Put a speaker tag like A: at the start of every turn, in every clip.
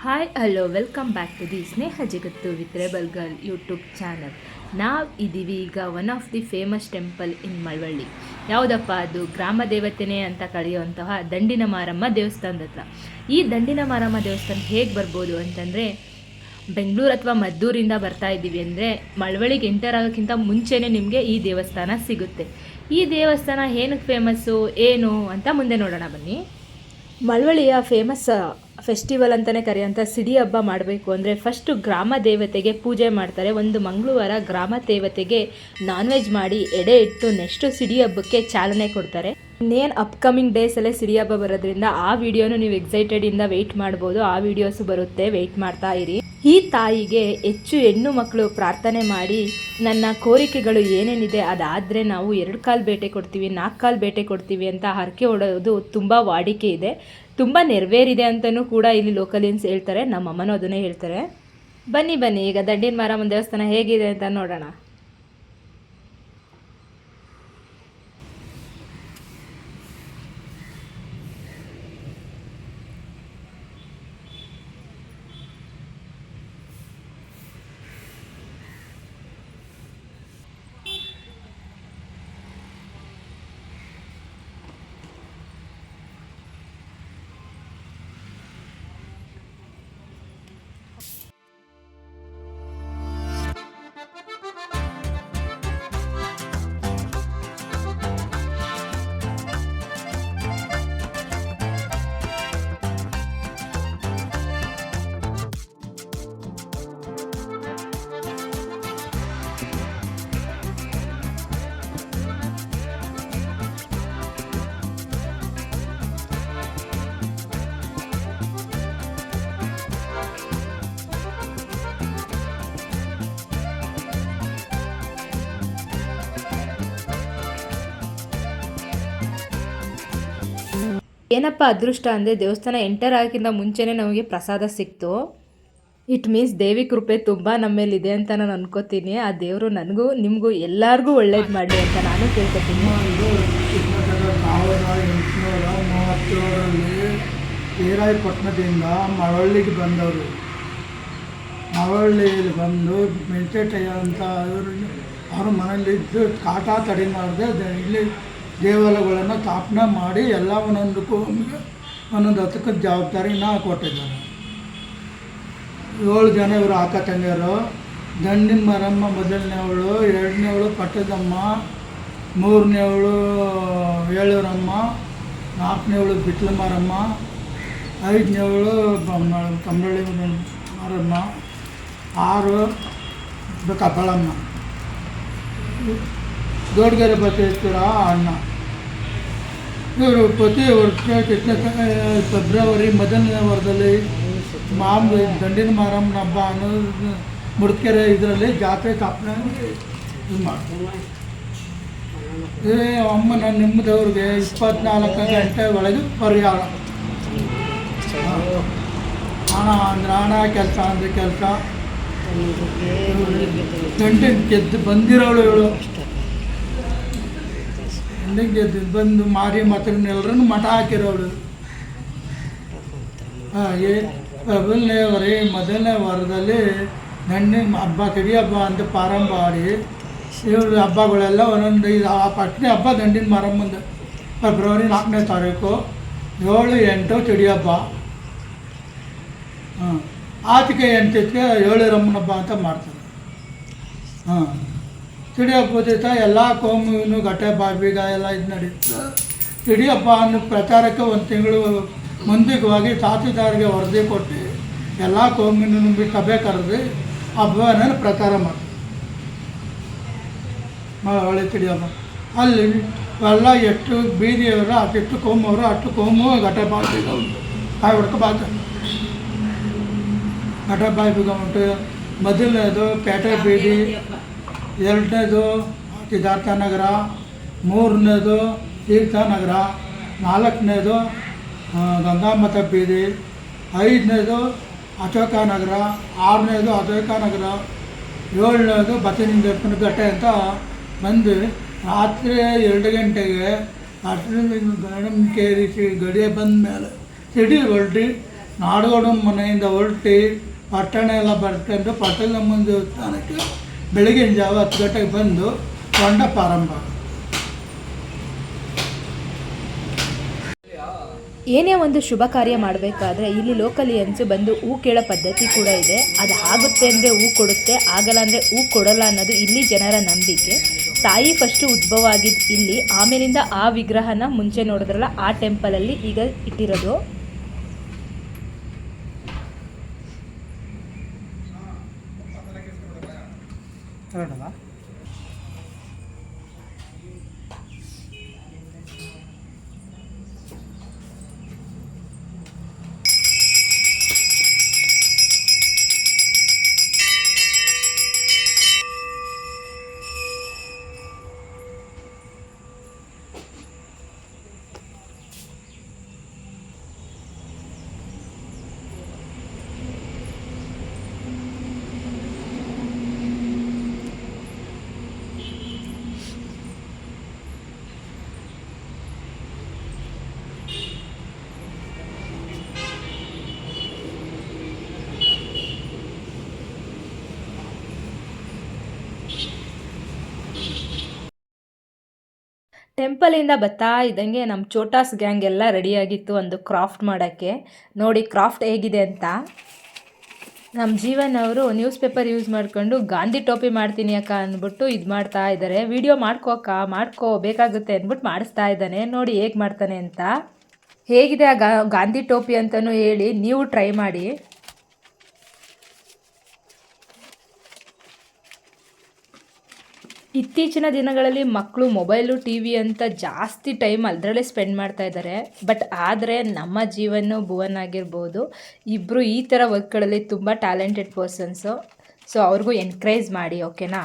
A: Hi hello welcome back to the Sneha Jagattu with rebel girl YouTube channel. ನಾವು ಇದ್ದೀವಿ ಈಗ one of the famous temple in Malavalli. ಯಾವುದಪ್ಪ ಅದು? ಗ್ರಾಮ ದೇವತೆನೇ ಅಂತ ಕರೆಯುವಂತಹ ದಂಡಿನ ಮಾರಮ್ಮ ದೇವಸ್ಥಾನದ ಹತ್ರ. ಈ ದಂಡಿನ ಮಾರಮ್ಮ ದೇವಸ್ಥಾನ ಹೇಗೆ ಬರ್ಬೋದು ಅಂತಂದರೆ, ಬೆಂಗಳೂರು ಅಥವಾ ಮದ್ದೂರಿಂದ ಬರ್ತಾ ಇದ್ದೀವಿ ಅಂದರೆ ಮಳವಳ್ಳಿಗೆ ಎಂಟರ್ ಆಗೋಕ್ಕಿಂತ ಮುಂಚೆನೇ ನಿಮಗೆ ಈ ದೇವಸ್ಥಾನ ಸಿಗುತ್ತೆ. ಈ ದೇವಸ್ಥಾನ ಏನಕ್ಕೆ ಫೇಮಸ್ಸು ಏನು ಅಂತ ಮುಂದೆ ನೋಡೋಣ ಬನ್ನಿ. ಮಳವಳ್ಳಿಯ ಫೇಮಸ್ ಫೆಸ್ಟಿವಲ್ ಅಂತಲೇ ಕರೆಯುವಂಥ ಸಿಡಿ ಹಬ್ಬ ಮಾಡಬೇಕು ಅಂದರೆ ಫಸ್ಟು ಗ್ರಾಮ ದೇವತೆಗೆ ಪೂಜೆ ಮಾಡ್ತಾರೆ. ಒಂದು ಮಂಗಳವಾರ ಗ್ರಾಮ ದೇವತೆಗೆ ನಾನ್ ವೆಜ್ ಮಾಡಿ ಎಡೆ ಇಟ್ಟು ನೆಕ್ಸ್ಟು ಸಿಡಿ ಹಬ್ಬಕ್ಕೆ ಚಾಲನೆ ಕೊಡ್ತಾರೆ. ಇನ್ನೇನು ಅಪ್ಕಮಿಂಗ್ ಡೇಸಲ್ಲೇ ಸಿಡಿ ಹಬ್ಬ ಬರೋದ್ರಿಂದ ಆ ವಿಡಿಯೋನು ನೀವು ಎಕ್ಸೈಟೆಡಿಂದ ವೆಯ್ಟ್ ಮಾಡ್ಬೋದು. ಆ ವಿಡಿಯೋಸು ಬರುತ್ತೆ, ವೆಯ್ಟ್ ಮಾಡ್ತಾ ಇರಿ. ಈ ತಾಯಿಗೆ ಹೆಚ್ಚು ಹೆಣ್ಣು ಮಕ್ಕಳು ಪ್ರಾರ್ಥನೆ ಮಾಡಿ ನನ್ನ ಕೋರಿಕೆಗಳು ಏನೇನಿದೆ ಅದಾದರೆ ನಾವು 2 ಕಾಲು ಬೇಟೆ ಕೊಡ್ತೀವಿ, 4 ಕಾಲು ಬೇಟೆ ಕೊಡ್ತೀವಿ ಅಂತ ಹರಕೆ ಹೊಡೋದು ತುಂಬ ವಾಡಿಕೆ ಇದೆ. ತುಂಬ ನೆರವೇರಿದೆ ಅಂತಲೂ ಕೂಡ ಇಲ್ಲಿ ಲೋಕಲಿಯನ್ಸ್ ಹೇಳ್ತಾರೆ. ನಮ್ಮ ಅಮ್ಮನೂ ಅದನ್ನೇ ಹೇಳ್ತಾರೆ. ಬನ್ನಿ ಈಗ ದಂಡಿನ ಮಾರಮ್ಮನ ದೇವಸ್ಥಾನ ಹೇಗಿದೆ ಅಂತ ನೋಡೋಣ. ಏನಪ್ಪ ಅದೃಷ್ಟ ಅಂದರೆ ದೇವಸ್ಥಾನ ಎಂಟರ್ ಆಗೋಕ್ಕಿಂತ ಮುಂಚೆನೇ ನಮಗೆ ಪ್ರಸಾದ ಸಿಕ್ತು. ಇಟ್ ಮೀನ್ಸ್ ದೇವಿ ಕೃಪೆ ತುಂಬ ನಮ್ಮ ಮೇಲಿದೆ ಅಂತ ನಾನು ಅನ್ಕೋತೀನಿ. ಆ ದೇವರು ನನಗೂ ನಿಮಗೂ ಎಲ್ಲರಿಗೂ ಒಳ್ಳೇದು ಮಾಡಲಿ ಅಂತ ನಾನು ಕೇಳ್ಕೊತೀನಿ.
B: 1837ರಲ್ಲಿ ಶ್ರೀರಾಯಪಟ್ಟಣದಿಂದ ಮಳವಳ್ಳಿಗೆ ಬಂದವರು. ಮಳವಳ್ಳಿಯಲ್ಲಿ ಬಂದು ವೆಂಕಟಯ್ಯ ಅಂತ ಅವ್ರ ಮನೇಲಿದ್ದು ಕಾಟ ತಡೆ ಮಾಡದೆ ಇಲ್ಲಿ ದೇವಾಲಯಗಳನ್ನು ಸ್ಥಾಪನೆ ಮಾಡಿ ಎಲ್ಲ ಒಂದೊಂದಕ್ಕೂ ಒಂದೊಂದು ಹತ್ತಕ್ಕೆ ಜವಾಬ್ದಾರಿನ ಕೊಟ್ಟಿದ್ದಾರೆ. 7 ಜನ ಇವರು ಅಕ್ಕ ತಂಗಿಯರು. ದಂಡಿನ ಮಾರಮ್ಮ ಮೊದಲನೇವಳು, 2ನೇವಳು ಪಟ್ಟದಮ್ಮ, 3ನೇವಳು ಏಳೂರಮ್ಮ, 4ನೇವಳು ಬಿಟ್ಲ ಮಾರಮ್ಮ, 5ನೇವಳು ಕಂಬಳಿ ಮಾರಮ್ಮ, 6 ಕಬ್ಬಳಮ್ಮ. ದೊಡ್ಡಗೆರೆ ಬಸವೇಶ್ವರ ಅಣ್ಣ. ಇವರು ಪ್ರತಿ ವರ್ಷ ಫೆಬ್ರವರಿ ಮೊದಲನೇ ವಾರದಲ್ಲಿ ದಂಡಿನ ಮಾರಮ್ಮನ ಹಬ್ಬ ಅನ್ನೋದು ಮುಡ್ಕೆರೆ ಇದರಲ್ಲಿ ಜಾತ್ರೆ ಸ್ಥಾಪನೆ ಇದು ಮಾಡ್ತಾರೆ. ಅಮ್ಮನ ನಿಮ್ಮದವ್ರಿಗೆ 24 ಗಂಟೆ ಒಳಗೆ ಪರಿಹಾರ. ಹಣ ಅಂದರೆ ಹಣ, ಕೆಲಸ ಅಂದರೆ ಕೆಲಸ. ಗಂಟೆ ಗೆದ್ದು ಬಂದಿರೋಳು ಇವಳು. ಗೆದ್ದು ಬಂದು ಮಾರಿ ಮಾತ್ರನ್ನೆಲ್ಲರನ್ನು ಮಠ ಹಾಕಿರೋಳು. ಮೊದಲನೇ ವಾರದಲ್ಲಿ ದಂಡಿನ ಹಬ್ಬ, ಸಿಡಿ ಹಬ್ಬ ಅಂತ ಪ್ರಾರಂಭ ಮಾಡಿ ಇವ್ರ ಹಬ್ಬಗಳೆಲ್ಲ ಒಂದೊಂದು ಆ ಫಸ್ಟ್ನೇ ಹಬ್ಬ ದಂಡಿನ ಮಾರಮ್ಮಂದು ಫೆಬ್ರವರಿ 4ನೇ ತಾರೀಕು. 7, 8 ಸಿಡಿ ಹಬ್ಬ. ಆಚೆಗೆ 8ಕ್ಕೆ ಏಳೂರಮ್ಮನ ಹಬ್ಬ ಅಂತ ಮಾಡ್ತಾರೆ. ಸಿಡಿ ಹಬ್ಬದ ದಿವಸ ಎಲ್ಲ ಕೋಮು ಘಟ್ಟೆ ಬಾಬೀಗ ಎಲ್ಲ ಇದು ನಡೀತದೆ. ಸಿಡಿ ಹಬ್ಬ ಅನ್ನೋ ಪ್ರಚಾರಕ್ಕೆ 1 ತಿಂಗಳು ಮುಂದಿಕವಾಗಿ ತಹಸೀಲ್ದಾರ್ಗೆ ವರದಿ ಕೊಟ್ಟು ಎಲ್ಲ ಕೋಮಿನ ಸಭೆ ಕರೆದು ಹಬ್ಬನ ಪ್ರಚಾರ ಮಾಡ್ತಾರೆ. ಒಳ್ಳೆ ಸಿಡಿ ಹಬ್ಬ ಅಲ್ಲಿ ಎಲ್ಲ ಎಷ್ಟು ಬೀದಿಯವರು ಅಷ್ಟು ಕೋಮವರು ಅಷ್ಟು ಕೋಮು ಘಟ್ಟೆ ಬಾಬೀಗ ಉಂಟು. ಕಾಯಿ ಹೊಡ್ಕೊ ಬಾತ ಘಟ್ಟೆ ಬಾಬೀಗ ಉಂಟು. ಮೊದಲನೇದು ಪೇಟೆ ಬೀದಿ, 2ನೇದು ಸಿದ್ಧಾರ್ಥ ನಗರ, 3ನೇದು ತೀರ್ಥನಗರ, 4ನೇದು ಗಂಗಾಮತ ಬೀದಿ, 5ನೇದು ಅಶೋಕ ನಗರ, 6ನೇದು ಅಶೋಕ ನಗರ, 7ನೇದು ಬಸವಲಿಂಗಪ್ಪನ ಘಟ್ಟೆ ಅಂತ ಬಂದು ರಾತ್ರಿ 2 ಗಂಟೆಗೆ ಅಷ್ಟರಿಂದ ಗಣಂ ಕೇರಿಸಿ ಗಡಿಯ ಬಂದ ಮೇಲೆ ಸಿಡಿ ಹೊರಟಿ ನಾಡಗೌಡನ ಮನೆಯಿಂದ ಹೊರಟಿ ಪಟ್ಟಣ ಎಲ್ಲ ಬರ್ಕೊಂಡು ಪಟ್ಟಣಮ್ಮ ದೇವಸ್ಥಾನಕ್ಕೆ ಬೆಳಗಿನ ಜಾವ 10 ಗಂಟೆಗೆ ಬಂದು ಹೊಂಡ ಪ್ರಾರಂಭ.
A: ಏನೇ ಒಂದು ಶುಭ ಕಾರ್ಯ ಮಾಡಬೇಕಾದ್ರೆ ಇಲ್ಲಿ ಲೋಕಲಿಯನ್ಸು ಬಂದು ಹೂ ಕೇಳೋ ಪದ್ಧತಿ ಕೂಡ ಇದೆ. ಅದು ಆಗುತ್ತೆ ಅಂದರೆ ಹೂ ಕೊಡುತ್ತೆ, ಆಗಲ್ಲ ಅಂದರೆ ಹೂ ಕೊಡಲ್ಲ ಅನ್ನೋದು ಇಲ್ಲಿ ಜನರ ನಂಬಿಕೆ. ತಾಯಿ ಫಸ್ಟು ಉದ್ಭವ ಆಗಿದ್ದು ಇಲ್ಲಿ, ಆಮೇಲಿಂದ ಆ ವಿಗ್ರಹನ ಮುಂಚೆ ನೋಡಿದ್ರಲ್ಲ ಆ ಟೆಂಪಲಲ್ಲಿ ಈಗ ಇಟ್ಟಿರೋದು. ಟೆಂಪಲಿಂದ ಬರ್ತಾ ಇದ್ದಂಗೆ ನಮ್ಮ ಚೋಟಾಸ್ ಗ್ಯಾಂಗ್ ಎಲ್ಲ ರೆಡಿಯಾಗಿತ್ತು ಒಂದು ಕ್ರಾಫ್ಟ್ ಮಾಡೋಕ್ಕೆ. ನೋಡಿ ಕ್ರಾಫ್ಟ್ ಹೇಗಿದೆ ಅಂತ. ನಮ್ಮ ಜೀವನ್ ಅವರು ನ್ಯೂಸ್ ಪೇಪರ್ ಯೂಸ್ ಮಾಡ್ಕೊಂಡು ಗಾಂಧಿ ಟೋಪಿ ಮಾಡ್ತೀನಿ ಅಕ್ಕ ಅಂದ್ಬಿಟ್ಟು ಇದು ಮಾಡ್ತಾ ಇದ್ದಾರೆ. ವಿಡಿಯೋ ಮಾಡ್ಕೋ ಅಕ್ಕ, ಮಾಡ್ಕೋ, ಬೇಕಾಗುತ್ತೆ ಅಂದ್ಬಿಟ್ಟು ಮಾಡಿಸ್ತಾ ಇದ್ದಾನೆ. ನೋಡಿ ಹೇಗೆ ಮಾಡ್ತಾನೆ ಅಂತ. ಹೇಗಿದೆ ಆ ಗಾಂಧಿ ಟೋಪಿ ಅಂತಲೂ ಹೇಳಿ ನೀವು ಟ್ರೈ ಮಾಡಿ. ಇತ್ತೀಚಿನ ದಿನಗಳಲ್ಲಿ ಮಕ್ಕಳು ಮೊಬೈಲು ಟಿ ವಿ ಅಂತ ಜಾಸ್ತಿ ಟೈಮ್ ಅದರಲ್ಲೇ ಸ್ಪೆಂಡ್ ಮಾಡ್ತಾ ಇದ್ದಾರೆ. ಬಟ್ ಆದರೆ ನಮ್ಮ ಜೀವನ ಭುವನ್ ಆಗಿರ್ಬೋದು, ಇಬ್ಬರು ಈ ಥರ ವರ್ಕ್ಗಳಲ್ಲಿ ತುಂಬ ಟ್ಯಾಲೆಂಟೆಡ್ ಪರ್ಸನ್ಸು. ಸೊ ಅವ್ರಿಗೂ ಎನ್ಕರೇಜ್ ಮಾಡಿ, ಓಕೆನಾ.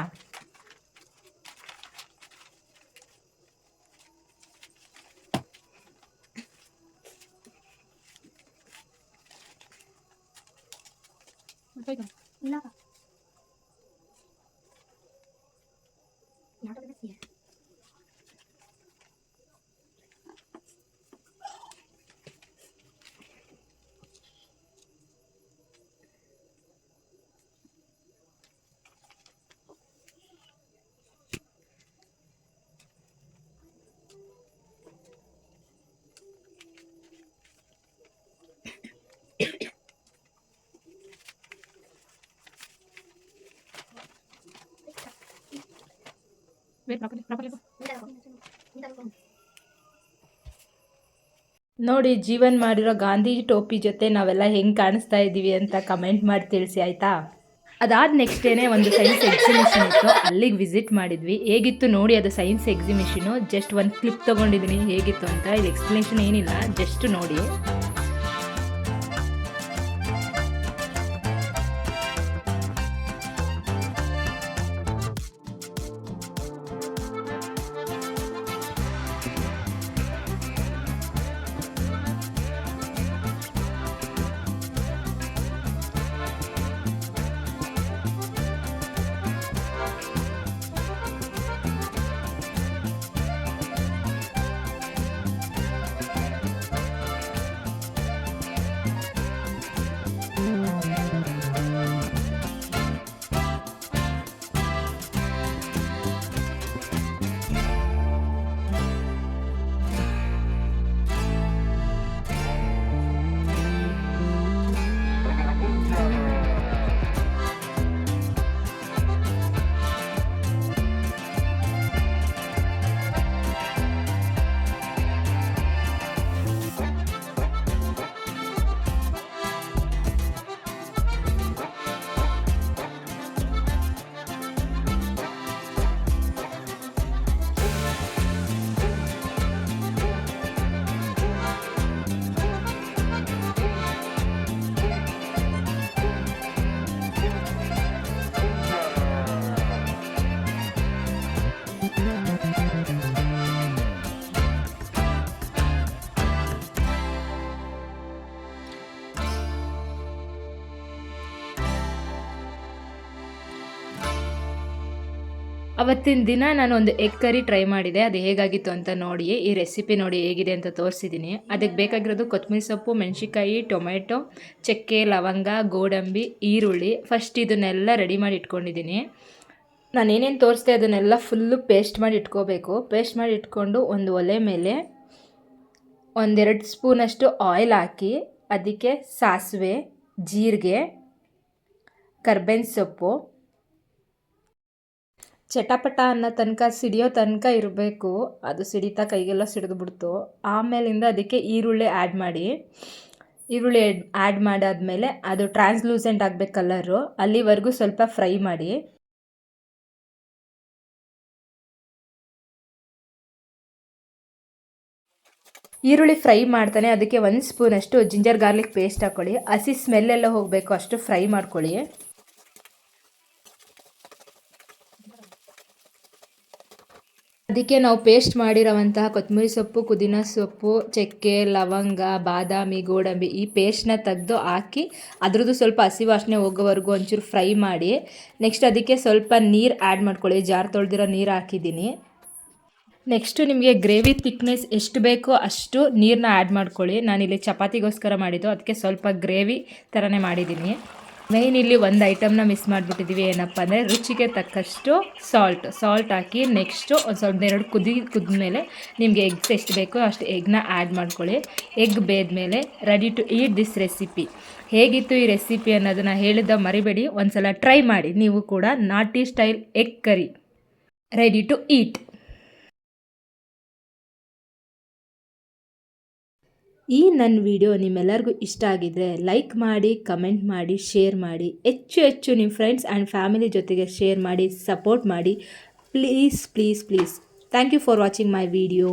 A: ನೋಡಿ ಜೀವನ್ ಮಾಡಿರೋ ಗಾಂಧಿ ಟೋಪಿ ಜೊತೆ ನಾವೆಲ್ಲ ಹೆಂಗೆ ಕಾಣಿಸ್ತಾ ಇದ್ದೀವಿ ಅಂತ ಕಮೆಂಟ್ ಮಾಡಿ ತಿಳಿಸಿ ಆಯಿತಾ. ಅದಾದ ನೆಕ್ಸ್ಟ್ ಡೇನೇ ಒಂದು ಸೈನ್ಸ್ ಎಕ್ಸಿಬಿಷನ್ ಇತ್ತು, ಅಲ್ಲಿಗೆ ವಿಸಿಟ್ ಮಾಡಿದ್ವಿ. ಹೇಗಿತ್ತು ನೋಡಿ ಅದು ಸೈನ್ಸ್ ಎಕ್ಸಿಬಿಷನು. ಜಸ್ಟ್ ಒಂದು ಕ್ಲಿಪ್ ತೊಗೊಂಡಿದ್ದೀನಿ ಹೇಗಿತ್ತು ಅಂತ. ಇದು ಎಕ್ಸ್ಪ್ಲನೇಷನ್ ಏನಿಲ್ಲ, ಜಸ್ಟ್ ನೋಡಿ. ಅವತ್ತಿನ ದಿನ ನಾನು ಒಂದು ಎಗ್ ಕರಿ ಟ್ರೈ ಮಾಡಿದೆ. ಅದು ಹೇಗಾಗಿತ್ತು ಅಂತ ನೋಡಿ, ಈ ರೆಸಿಪಿ ನೋಡಿ ಹೇಗಿದೆ ಅಂತ ತೋರಿಸಿದ್ದೀನಿ. ಅದಕ್ಕೆ ಬೇಕಾಗಿರೋದು ಕೊತ್ತಂಬರಿ ಸೊಪ್ಪು, ಮೆಣಸಿನ್ಕಾಯಿ, ಟೊಮೆಟೊ, ಚಕ್ಕೆ, ಲವಂಗ, ಗೋಡಂಬಿ, ಈರುಳ್ಳಿ. ಫಸ್ಟ್ ಇದನ್ನೆಲ್ಲ ರೆಡಿ ಮಾಡಿ ಇಟ್ಕೊಂಡಿದ್ದೀನಿ. ನಾನು ಏನೇನು ತೋರಿಸ್ದೆ ಅದನ್ನೆಲ್ಲ ಫುಲ್ಲು ಪೇಸ್ಟ್ ಮಾಡಿ ಇಟ್ಕೋಬೇಕು. ಪೇಸ್ಟ್ ಮಾಡಿ ಇಟ್ಕೊಂಡು ಒಂದು ಒಲೆ ಮೇಲೆ 1-2 ಸ್ಪೂನಷ್ಟು ಆಯಿಲ್ ಹಾಕಿ ಅದಕ್ಕೆ ಸಾಸಿವೆ, ಜೀರಿಗೆ, ಕರ್ಬೇವಿನ ಸೊಪ್ಪು ಚಟಪಟ ಅನ್ನೋ ತನಕ ಸಿಡಿಯೋ ತನಕ ಇರಬೇಕು. ಅದು ಸಿಡಿತಾ ಕೈಗೆಲ್ಲ ಸಿಡಿದ್ಬಿಡ್ತು. ಆಮೇಲಿಂದ ಅದಕ್ಕೆ ಈರುಳ್ಳಿ ಆ್ಯಡ್ ಮಾಡಿ. ಈರುಳ್ಳಿ ಆ್ಯಡ್ ಮಾಡಾದ್ಮೇಲೆ ಅದು ಟ್ರಾನ್ಸ್ಲೂಸೆಂಟ್ ಆಗಬೇಕು ಕಲರು, ಅಲ್ಲಿವರೆಗೂ ಸ್ವಲ್ಪ ಫ್ರೈ ಮಾಡಿ. ಈರುಳ್ಳಿ ಫ್ರೈ ಮಾಡ್ತಾನೆ ಅದಕ್ಕೆ 1 ಸ್ಪೂನಷ್ಟು ಜಿಂಜರ್ ಗಾರ್ಲಿಕ್ ಪೇಸ್ಟ್ ಹಾಕ್ಕೊಳ್ಳಿ. ಹಸಿ ಸ್ಮೆಲ್ಲೆಲ್ಲ ಹೋಗಬೇಕು ಅಷ್ಟು ಫ್ರೈ ಮಾಡ್ಕೊಳ್ಳಿ. ಅದಕ್ಕೆ ನಾವು ಪೇಸ್ಟ್ ಮಾಡಿರೋವಂತಹ ಕೊತ್ತಂಬರಿ ಸೊಪ್ಪು, ಪುದೀನ ಸೊಪ್ಪು, ಚಕ್ಕೆ, ಲವಂಗ, ಬಾದಾಮಿ, ಗೋಡಂಬಿ ಈ ಪೇಸ್ಟ್ನ ತೆಗೆದು ಹಾಕಿ ಅದ್ರದ್ದು ಸ್ವಲ್ಪ ಹಸಿ ವಾಸನೆ ಹೋಗೋವರೆಗೂ ಒಂಚೂರು ಫ್ರೈ ಮಾಡಿ. ನೆಕ್ಸ್ಟ್ ಅದಕ್ಕೆ ಸ್ವಲ್ಪ ನೀರು ಆ್ಯಡ್ ಮಾಡ್ಕೊಳ್ಳಿ. ಜಾರ್ ತೊಳೆದಿರೋ ನೀರು ಹಾಕಿದ್ದೀನಿ. ನೆಕ್ಸ್ಟು ನಿಮಗೆ ಗ್ರೇವಿ ಥಿಕ್ನೆಸ್ ಎಷ್ಟು ಬೇಕೋ ಅಷ್ಟು ನೀರನ್ನ ಆ್ಯಡ್ ಮಾಡ್ಕೊಳ್ಳಿ. ನಾನಿಲ್ಲಿ ಚಪಾತಿಗೋಸ್ಕರ ಮಾಡಿದ್ದು, ಅದಕ್ಕೆ ಸ್ವಲ್ಪ ಗ್ರೇವಿ ಥರನೇ ಮಾಡಿದ್ದೀನಿ. ಮೇಯ್ನ್ ಇಲ್ಲಿ ಒಂದು ಐಟಮ್ನ ಮಿಸ್ ಮಾಡಿಬಿಟ್ಟಿದ್ದೀವಿ. ಏನಪ್ಪ ಅಂದರೆ ರುಚಿಗೆ ತಕ್ಕಷ್ಟು ಸಾಲ್ಟ್ ಹಾಕಿ ನೆಕ್ಸ್ಟು ಒಂದು ಸ್ವಲ್ಪ 2 ಕುದಿದ್ಮೇಲೆ ನಿಮಗೆ ಎಗ್ಸ್ ಎಷ್ಟು ಬೇಕೋ ಅಷ್ಟು ಎಗ್ನ ಆ್ಯಡ್ ಮಾಡ್ಕೊಳ್ಳಿ. ಎಗ್ ಬೇದ್ಮೇಲೆ ready to eat this recipe. ಹೇಗಿತ್ತು ಈ ರೆಸಿಪಿ ಅನ್ನೋದನ್ನು ಹೇಳಿದ್ದ ಮರಿಬೇಡಿ, ಒಂದು ಸಲ ಟ್ರೈ ಮಾಡಿ ನೀವು ಕೂಡ. ನಾಟಿ style egg curry ready to eat. ಈ ನನ್ನ ವಿಡಿಯೋ ನಿಮ್ಮೆಲ್ಲರಿಗೂ ಇಷ್ಟ ಆಗಿದ್ದರೆ ಲೈಕ್ ಮಾಡಿ, ಕಮೆಂಟ್ ಮಾಡಿ, ಶೇರ್ ಮಾಡಿ. ಹೆಚ್ಚು ನಿಮ್ಮ ಫ್ರೆಂಡ್ಸ್ ಆ್ಯಂಡ್ ಫ್ಯಾಮಿಲಿ ಜೊತೆಗೆ ಶೇರ್ ಮಾಡಿ, ಸಪೋರ್ಟ್ ಮಾಡಿ. Please. Thank you for watching my video.